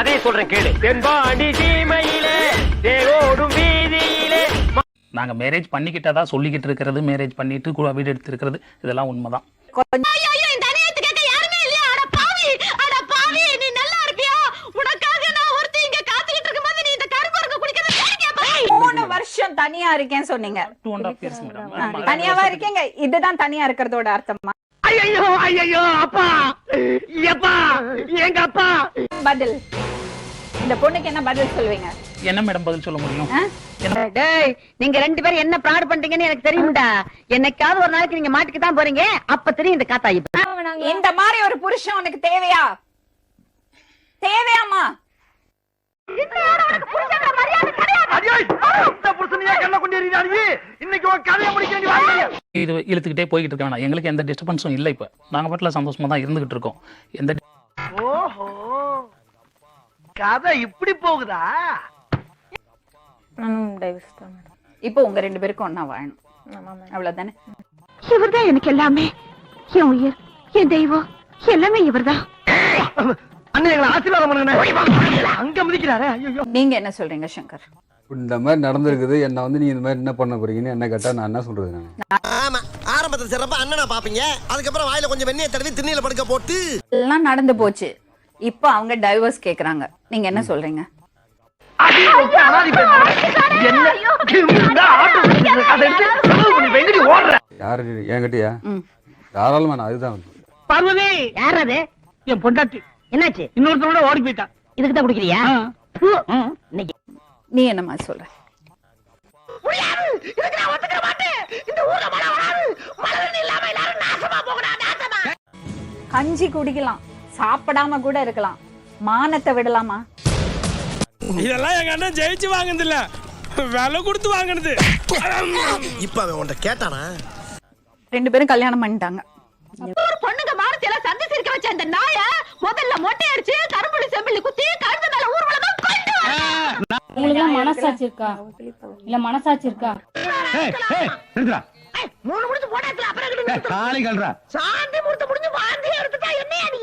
கதையை சொல்றேன் கேளு. தென்பாண்டி சீமையிலே தேரோடும் வீதியிலே. நாங்க மேரேஜ் பண்ணிக்கிட்டதா சொல்லிக்கிட்டு இருக்கிறது, மேரேஜ் பண்ணிட்டு வீடு எடுத்து இருக்கிறது இதெல்லாம் உண்மைதான். வருஷம் தனியா இருக்கேன்னு சொன்னீங்க. 2.5 years மேடம். தனியாவா இருக்கீங்க? இதுதான் தனியா இருக்கிறதோட அர்த்தமா? ஐயோ ஐயோ அப்பா எப்பா எங்க அப்பா. பதில் இந்த பொண்ணுக்கு என்ன பதில் சொல்வீங்க? என்ன மேடம் பதில் சொல்ல முடியும்? டேய், நீங்க 2 பேரும் என்ன பிராட் பண்றீங்கன்னு எனக்கு தெரியும்டா. என்னைக்காவது ஒரு நாளைக்கு நீங்க மாட்டிக்கு தான் போறீங்க. அப்ப தெரியும் இந்த காத்தாயி. இந்த மாதிரி ஒரு புருஷன் உனக்கு தேவையா? தேவையாமா? இது இழுத்துக்கிட்டே போய்கிட்டு இருக்க வேணாம். எங்களுக்கு எந்த டிஸ்டர்பன்ஸும் இல்லை. இப்ப நாங்க பாட்டுல சந்தோஷமா தான் இருந்துகிட்டு இருக்கோம். எந்த ஓஹோ கதை இப்படி போகுதா? இப்போ உங்க 2 பேருக்கும் ஒன்னா வாழணும், அவ்வளவுதானே? இவர்தான் எனக்கு எல்லாமே, என் உயிர், என் தெய்வம், எல்லாமே இவர்தான். ஆசீர்வாதம் பண்ணுங்க. அங்க மிதிக்கிறாரு. நீங்க என்ன சொல்றீங்க சங்கர்? இந்த மாதிரி நடந்திருக்குது, என்ன வந்து நீங்க இந்த மாதிரி என்ன பண்ண போறீங்கன்னு என்ன கேட்டா நான் என்ன சொல்றது? ஆமா, ஆரம்பத்துல சிறப்பா அண்ணனா பாப்பீங்க, அதுக்கப்புறம் வாயில கொஞ்சம் வெண்ணெயை தடவி திண்ணையில படுக்க போட்டு எல்லாம் நடந்து போச்சு. இப்போ அவங்க டைவர்ஸ் கேக்குறாங்க, நீங்க என்ன சொல்றீங்க? யாரு என்கிட்டயா? தாராளமா நான் அதுதான். பார்வதி யார் அது? என் பொண்டாட்டி. என்னாச்சு? இன்னொருத்தரோட ஓடி போயிட்டான். இதுக்கு தான் குடிக்கிறியா? நீ என்னமா சொல்ற? கஞ்சி குடிக்கலாம், சாப்பிடாம கூட இருக்கலாம், மானத்தை விடலாமா? இதெல்லாம் எங்க அண்ணன் ஜெயிச்சு வாங்குனது இல்ல, விலை கொடுத்து வாங்குனது. இப்ப அவன் உன்கிட்ட கேட்டானா? 2 பேரும் கல்யாணம் பண்ணிட்டாங்க. ஒரு பொண்ணுங்க மாரத்தில சந்தி சிரிக்க வச்ச அந்த நாய முதல்ல மொட்டை அடிச்சு கரும்புளி செம்பிளி குத்தி கழுத்து மேல ஊர்வலமா கொண்டு வா. உங்களுக்கு மனசாட்சி இருக்கா? இல்ல மனசாட்சி இருக்கா? மூணு முடிச்சு போடாதல அப்புறம் காலி கல்றா. சாந்தி முர்த்த முடிஞ்சு வாந்தி எடுத்துட்டா என்னையா நீ?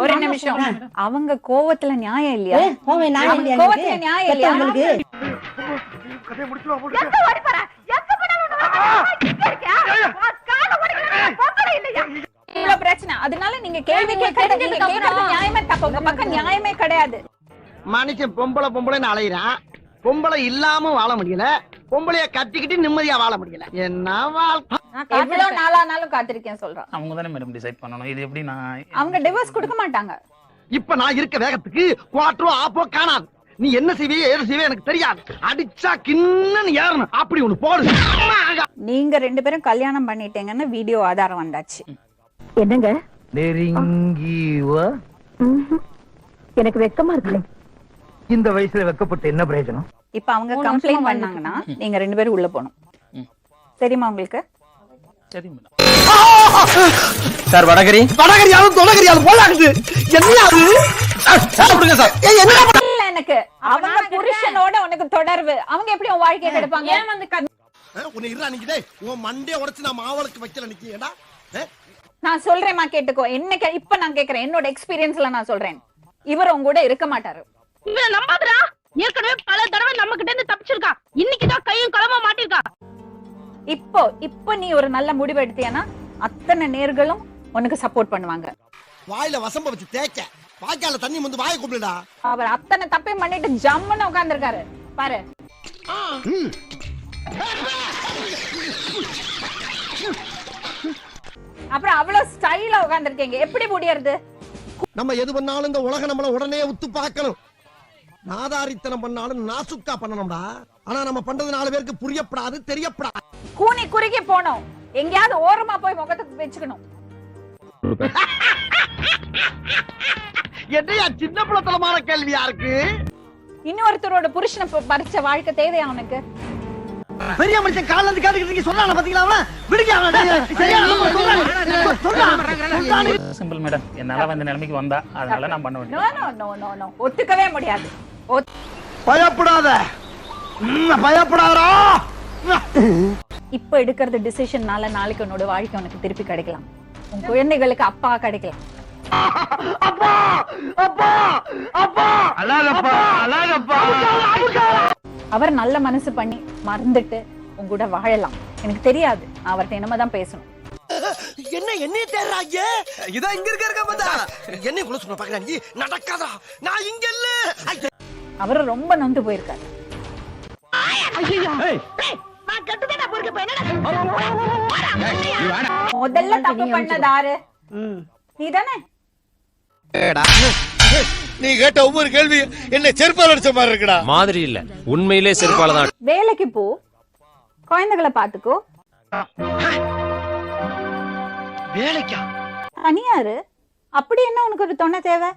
ஒரு நிமிஷம், அவங்க கோவத்துல நியாயம் இல்லையா? கோவத்துல நியாயம் இல்லையா உங்களுக்கு? கதையை முடிச்சுவா போடு. எங்க ஓடி போற? எங்க போனாலும் இங்க இருக்கியா? கால ஓடிக்கற பொம்பளை இல்லையா? இவ்வளவு பிரச்சனை, அதனால நீங்க கேள்வி கேட்கறது நியாயமே தப்பு. உங்க பக்கம் நியாயமே கிடையாது. மனுஷன் பொம்பளைன்னு அலையிறான், பொம்பளை இல்லாம வாழ முடியல, பொம்பளைய கட்டிக்கிட்டு நிம்மதியா வாழ முடியல. என்ன வாழ்க்கை? எவ்வளவு நாளானாலும் காத்திருக்கேன் சொல்றான். அவங்க தானே மேடம் டிசைட் பண்ணணும். இது எப்படி நான் அவங்க டிவோர்ஸ் கொடுக்க மாட்டாங்க. இப்ப நான் இருக்க வேகத்துக்கு குவாட்டரோ ஆப்போ காணாது. நீ என்ன செய்வே ஏது செய்வே எனக்கு தெரியாது. அடிச்சா கிண்ணன்னு ஏறணும், அப்படி ஒண்ணு போடு. நீங்க 2 பேரும் கல்யாணம் பண்ணிட்டீங்கன்னு வீடியோ ஆதாரம் வந்தாச்சு. என்னங்க? நெருங்கி எனக்கு வெக்கமா இருக்கு. இந்த வயசுல வெக்கப்பட்டு என்ன பிரயோஜனம்? இப்ப அவங்க கம்ப்ளைண்ட் பண்ணாங்கன்னா நீங்க 2 பேரும் உள்ள போகணும். தெரியுமா உங்களுக்கு? சரி மேடம். சார் வடகரியாலும் தொடகரியாலும் போலாகுது. என்ன அது? சாப்பிடுங்க சார். இல்ல, எனக்கு அவங்க புருஷனோட உனக்கு தொடர்பு, அவங்க எப்படி உன் வாழ்க்கையை கெடுப்பாங்க? ஏன் வந்து உன்னை இருடா நிக்கிதே, உன் மண்டைய உடைச்சு நான் மாவளுக்கு வைக்கல நிக்கியடா. நான் சொல்றேன்மா கேட்டுக்கோ. என்ன இப்ப நான் கேக்குறேன், என்னோட எக்ஸ்பீரியன்ஸ்ல நான் சொல்றேன், இவர் உங்க கூட இருக்க மாட்டாரு. இவன் நம்பாதடா. ஏற்கனவே பல தடவை நம்ம கிட்ட இருந்து தப்பிச்சிருக்கா. இன்னைக்கு தான் கையும் களமா மாட்டிருக்கா. இப்போ நீ ஒரு நல்ல முடிவு எடுத்தியானா அத்தனை நேர்களும் உனக்கு சப்போர்ட் பண்ணுவாங்க. வாயில வசம்ப வச்சு தேய்க்க, வாய்க்கால தண்ணி வந்து வாயை கூப்பிடுடா. அவர் அத்தனை தப்பையும் பண்ணிட்டு ஜம்முன்னு உட்கார்ந்திருக்காரு பாரு. அப்புறம் அவ்வளவு ஸ்டைலா உட்கார்ந்திருக்கீங்க, எப்படி முடியறது? நம்ம எது பண்ணாலும் இந்த உலகம் நம்மள உடனே உத்து பார்க்கணும். நாதாரித்தனம் பண்ணாலும் நாசுக்கா பண்ணணும்டா. ஆனா நம்ம பண்றது 4 பேருக்கு புரியப்படாது, தெரியப்படாது. கூனி குறுகி போனோம், எங்கயாவது ஓரமா போய் முகத்துக்கு வச்சுக்கணும். என்னையா சின்ன பிள்ளைத்தனமான கேள்வியா இருக்கு? இன்னொருத்தரோட புருஷனை பறிச்ச வாழ்க்கை தேவையா உனக்கு? பெரிய மனுஷன் கால்ல இருந்து காட்டுக்கு சொன்னானே பாத்தீங்களா? அவன விடுங்க. Simple madam. என்னால வந்து நிலைமைக்கு வந்தா அதனால நான் பண்ண வேண்டியது. நோ ஒத்துக்கவே முடியாது. பயப்படாத, பயப்படாதடா. இப்ப எடுக்கிறது டிசிஷன்னால நாளைக்கு உன்னோட வாழ்க்கை உனக்கு திருப்பி கிடைக்கலாம். உன் குழந்தைகளுக்கு அப்பா கிடைக்கலாம். அப்பா அப்பா அப்பா அழகப்பா அழகப்பா. அவர் நல்ல மனசு பண்ணி மறந்துட்டு உங்க கூட வாழலாம். எனக்கு தெரியாது, அவர்கிட்ட என்னமா தான் பேசணும். என்ன தேடுறாங்க? இதோ இங்க இருக்க பார்த்தா என்ன குள்ள சொல்ல பாக்குறாங்க. நீ நடக்காதா, நான் இங்க இல்ல. அவரு ரொம்ப நொந்து போயிருக்காரு. முதல்ல தப்பு பண்ணது யாரு? நீதானே? நீ கேட்ட ஒவ்வொரு கேள்வி என்ன செருப்பால் அடிச்ச மாதிரி இருக்குடா. மாதிரி இல்ல, உண்மையிலே செருப்பால தான். வேலைக்கு போ, குழந்தைகளை பாத்துக்கோ. வேலைக்கா? தனியாரு. அப்படி என்ன உனக்கு ஒரு துணை தேவை?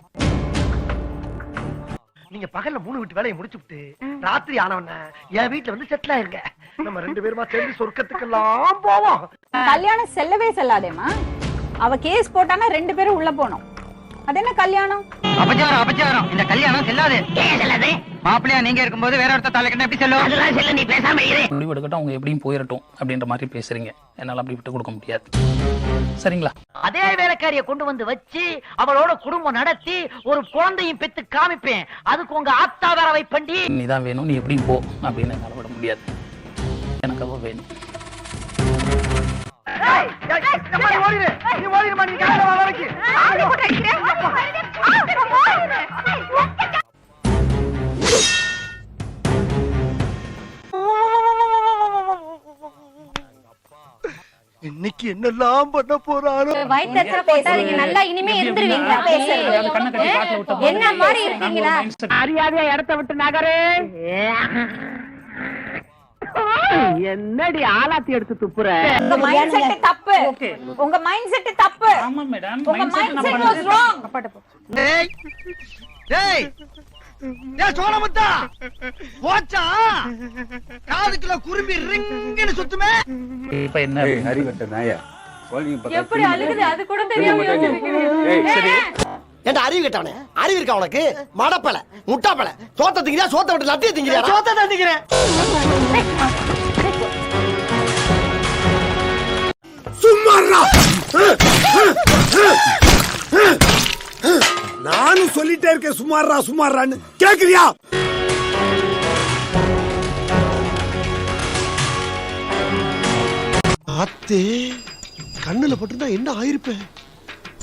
நீங்க பகல்ல 3 வீட்டு வேலையை முடிச்சுட்டு ராத்திரி ஆனவன என் வீட்டுல வந்து செட்டில் ஆயிருங்க. நம்ம 2 பேருமா சேர்ந்து சொர்க்கத்துக்கெல்லாம் போவோம். கல்யாணம் செல்லவே செல்லாதேமா. அவ கேஸ் போட்டானா 2 பேரும் உள்ள போனோம். அது என்ன கல்யாணம்? அபச்சாரம் அபச்சாரம். இந்த கல்யாணம் செல்லாது. மாப்பிள்ளையா நீங்க இருக்கும்போது வேற ஒருத்தர் தலைக்கணும் எப்படி செல்லும்? அதெல்லாம் செல்ல, நீ பேசாம இரு. முடிவு எடுக்கட்டும், அவங்க எப்படியும் போயிடட்டும் அப்படின்ற மாதிரி பேசுறீங்க. என்னால அப்படி விட்டு கொடுக்க முடியாது. சரிங்களா? அதே வேலைக்காரியை கொண்டு வந்து வச்சு அவளோட குடும்பம் நடத்தி ஒரு குழந்தையும் பெத்து காமிப்பேன். அதுக்கு உங்க ஆத்தா வேற வைப்பண்டி. நீ தான் வேணும், நீ எப்படியும் போ அப்படின்னு என்னால விட முடியாது. எனக்கு அவ வேணும். இன்னைக்கு என்னெல்லாம் பண்ண போறானோ. வயிற்று போட்டாதீங்க, நல்லா இனிமே இருந்துருவீங்களா? என்ன மாதிரி இருக்கீங்களா? மரியாதையா இடத்த விட்டு நகரு. என்னடி ஆலாத்தி எடுத்து துப்புற? உங்க மைண்ட் செட் தப்பு. உங்க மைண்ட் செட் தப்பு. ஆமா மேடம், உங்க மைண்ட் செட் வாஸ் ராங். டேய் டேய் டேய் சோழமுத்தா போச்சா? காதுக்குள்ள குரும்பி ரிங்னு சுத்துமே. இப்ப என்ன? அறிவட்ட நாயா எப்படி அழுகுது அது கூட தெரியாம யோசிக்கிறீங்க. ஏன்டா அறிவு கேட்டவனே? அறிவு இருக்கா உனக்கு? மடப்பல முட்டாப்பல. சோத்த திங்கிறியா? சோத்த விட்டு லட்டிய திங்கிறியா? சோத்த தான் திங்கிறேன். சும்மாறா. நானும் சொல்லிட்டே இருக்கேன் சும்மாறா சும்மாறான்னு. கேக்குறியா? ஆத்தே கண்ணுல பட்டுனா என்ன ஆயிருப்பேன்?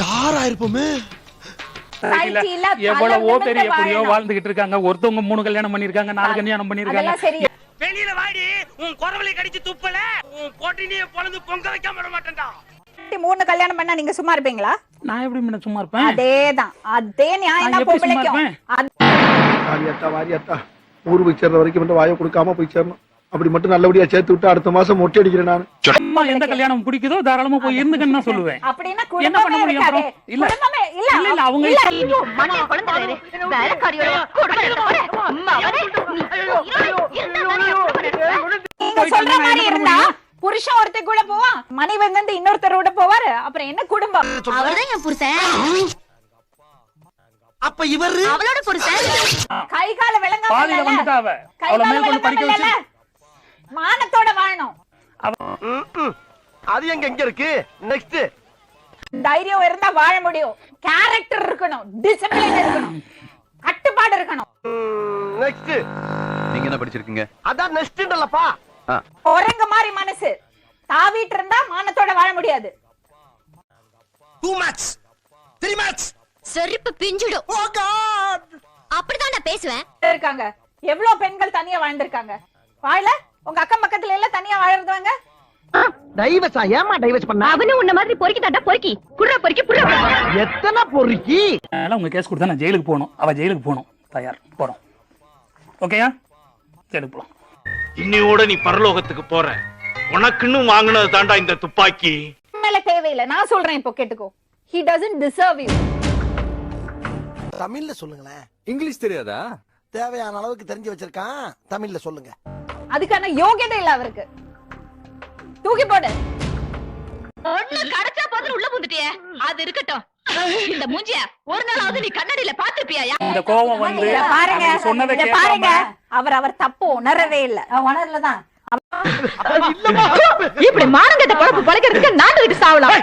தார் ஆயிருப்போமே. எவ்வளவோ பேர் எப்படியோ வாழ்ந்துகிட்டு இருக்காங்க. ஒருத்தவங்க 3 கல்யாணம் பண்ணிருக்காங்க, 4 கல்யாணம் பண்ணிருக்காங்க. அதெல்லாம் சரி. வெளியில வாடி, உன் குரவலை கடிச்சு துப்பல, உன் பொட்டினிய பொளந்து பொங்க வைக்காம விட மாட்டேன்டா. 3 கல்யாணம் பண்ணா நீங்க சும்மா இருப்பீங்களா? நான் எப்படி மேடம் சும்மா இருப்பேன்? அதேதான், அதே நியாயம் தான் பொம்பளைக்கும். வாரியாத்தா வாரியாத்தா, ஊர் போய் சேர்ற வரைக்கும் மட்டும் வாயை கொடுக்காம போய் சேரணும். அப்படி மட்டும் நல்லபடியா சேர்த்து விட்டு அடுத்த மாசம் மொட்டை அடிக்கிறேன் நான். சும்மா எந்த கல்யாணம் பிடிக்குதோ தாராளமா போய் இருந்துக்கன்னு தான் சொல்லுவேன். அப்படினா என்ன பண்ண முடியும் அப்புறம்? இல்ல இல்ல இல்ல அவங்க ஐயோ மண்ணே குழந்தையே வேலைக்காரியோட கொடுக்கற அம்மா நீங்க சொல்ற மாதிரி இருந்தா புருஷன் ஒருத்தர் கூட போவான், மனைவன் வந்து இன்னொருத்தரோட போவாரு. அப்புறம் என்ன குடும்பம்? அவர்தான் என் புருஷன். அப்ப இவரு அவளோட புருஷன். கை கால விளங்காம பாதியில வந்துட்டா அவ. அவள மேல கொண்டு படிக்க வச்சு மானத்தோட வாழணும். அது எங்க இருக்கு? நெக்ஸ்ட் தைரியம் இருந்தா வாழ முடியும். கேரக்டர் இருக்கணும், டிசிப்ளின் இருக்கணும், கட்டுப்பாடு இருக்கணும். நெக்ஸ்ட் நீங்க என்ன படிச்சிருக்கீங்க? அதான் நெக்ஸ்ட்ன்றலப்பா. ஒரங்க மாதிரி மனசு தாவிட்டு இருந்தா மானத்தோட வாழ முடியாது. டூ மச் 3 மச் செருப்பு பிஞ்சிடும். ஓ காட், அப்படிதான் நான் பேசுவேன். இருக்காங்க எவ்வளவு பெண்கள் தனியா வாழ்ந்திருக்காங்க. வாழல உங்க அக்கம் பக்கத்துல எல்லாம் தனியா வாழறதுவாங்க. டைவர்ஸா? ஏமா டைவர்ஸ் பண்ணா? அவனு உன்ன மாதிரி பொறுக்கி தட்டா பொறுக்கி குடுற பொறுக்கி புடுற. எத்தனை பொறுக்கி? அதனால உங்க கேஸ் கொடுத்தா நான் ஜெயிலுக்கு போகணும். அவ ஜெயிலுக்கு போகணும். தயார், போறோம். ஓகேயா? ஜெயிலுக்கு போலாம். இன்னையோட நீ பரலோகத்துக்கு போற. உனக்குன்னு வாங்குனது தாண்டா இந்த துப்பாக்கி. மேல தேவையில்லை, நான் சொல்றேன் இப்போ கேட்டுக்கோ. He doesn't deserve you. தமிழ்ல சொல்லுங்களேன். இங்கிலீஷ் தெரியாதா? தேவையான அளவுக்கு தெரிஞ்சு வச்சிருக்கான். தமிழ்ல சொல்லுங்க. அதுக்கான யோகியதை இல்ல அவருக்கு. தூக்கி போடு. ஒண்ணு கடச்சா போது உள்ள புந்துட்டியே. அது இருக்கட்டும். இந்த மூஞ்சிய ஒரு நாளாவது நீ கண்ணாடியில பாத்துப்பியா? இந்த கோவம் வந்து பாருங்க, சொன்னதை பாருங்க, கேட்காம அவர் தப்பு உணரவே இல்ல. உணரலதான். இப்படி மானங்கட்ட குழப்பு பழைக்கிறதுக்கு நாட்டுக்கிட்டு சாவலாம்.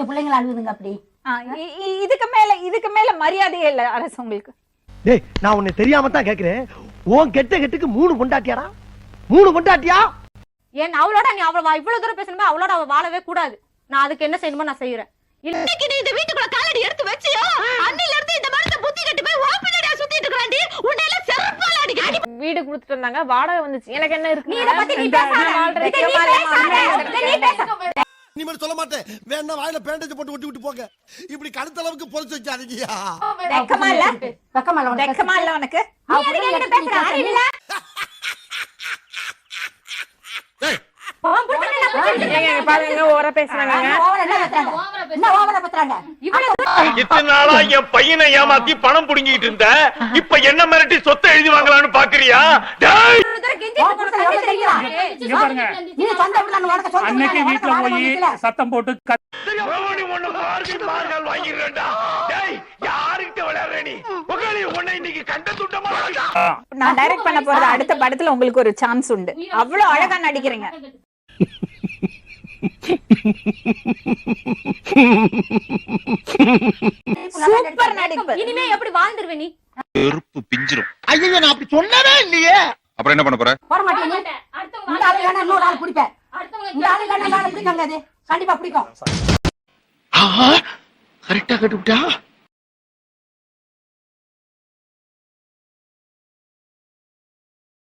பிள்ளைங்களை அழுகுதுங்க அப்படி. இதுக்கு மேல மரியாதையே இல்ல அரசு உங்களுக்கு. டேய் நான் உன்னை தெரியாம தான் கேக்குறேன். உன் கெட்டுக்கு 3 பொண்டாட்டியாடா? 3 பொண்டாட்டியா? ஏன் அவளோட நீ இவ்வளவு தூரம் பேசணுமே, அவளோட அவ வாழவே கூடாது. நான் அதுக்கு என்ன செய்யணுமோ நான் செய்யறேன். இன்னைக்கு நீ இந்த வீட்டுக்குள்ள காலடி எடுத்து வச்சியோ, அன்னில இருந்து இந்த மரத்தை புத்தி கட்டி போய் ஓப்பனடியா சுத்திட்டு இருக்கறாண்டி. உன்னை எல்லாம் செருப்பால அடிக்கடி. வீடு கொடுத்துட்டு இருந்தாங்க, வாடகை வந்துச்சு. எனக்கு என்ன இருக்கு? நீ இத பத்தி நீ பேசாத. நீ பேசாத. இனிமேல் சொல்ல மாட்டேன். வேணா வாயில பேண்டேஜ் போட்டு ஒட்டி விட்டு போங்க. இப்படி கழுத்த அளவுக்கு பொறுத்து வைக்காதீங்கயா. வெக்கமா இல்ல உனக்கு? நீ எதுக்கு என்கிட்ட பேசுற? அறிவில்ல? இத்தனை நாளா என் பையனை ஏமாத்தி பணம் புடுங்கிட்டு இருந்த, இப்ப என்ன மிரட்டி சொத்தை எழுதி வாங்கலாம்னு பாக்குறியா? அன்னைக்கு வீட்டுல போய் சத்தம் போட்டு நான் டைரக்ட் பண்ண போறது அடுத்த படத்துல உங்களுக்கு ஒரு சான்ஸ் உண்டு. அவ்வளவு அழகா நடிக்கிறீங்க. சூப்பர் நடிப்பு. இனிமே எப்படி வாழ்ந்துருவே நீ? வெறுப்பு பிஞ்சிரும். ஐயோ நான் அப்படி சொன்னவே இல்லையே. அப்புறம் என்ன பண்ண போற? போற மாட்டே நீ. இந்த ஆளு வேணா இன்னொரு ஆள் பிடிப்ப. இந்த ஆளு வேணா நான் பிடிக்காங்க. அது கண்டிப்பா பிடிக்கும். கரெக்டா கட்டுவிட்டா.